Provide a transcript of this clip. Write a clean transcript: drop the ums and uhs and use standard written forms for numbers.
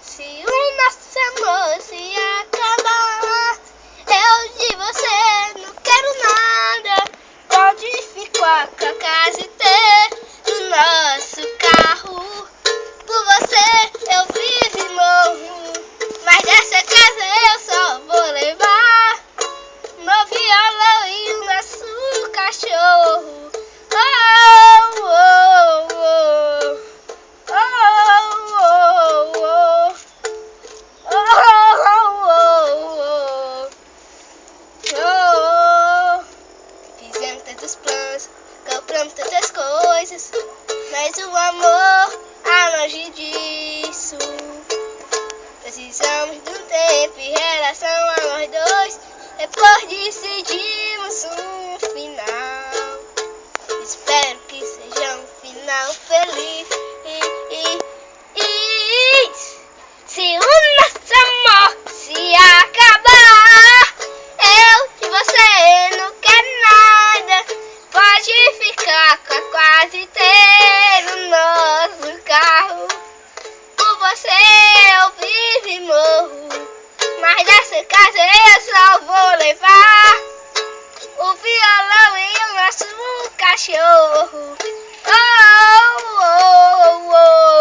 Se o nosso amor se acabar, eu de você não quero nada. Pode ficar com a casa e ter o nosso carro. Por você eu vivo e morro, mas dessa casa eu só vou levar meu violão e o nosso cachorro. Oh, oh, oh. Oh, oh, oh. Oh, oh, oh. Fizemos tantos planos, compramos tantas coisas, mas o amor a longe disso. Precisamos de um tempo em relação a nós dois. Depois decidimos um final. Espero que seja um final feliz. Se o nosso amor se acabar, eu de você não quero nada. Pode ficar com a casa e ter o nosso carro. Por você eu vivo e morro, mas dessa casa eu só vou levar o violão e o nosso cachorro. Oh, oh, oh, oh.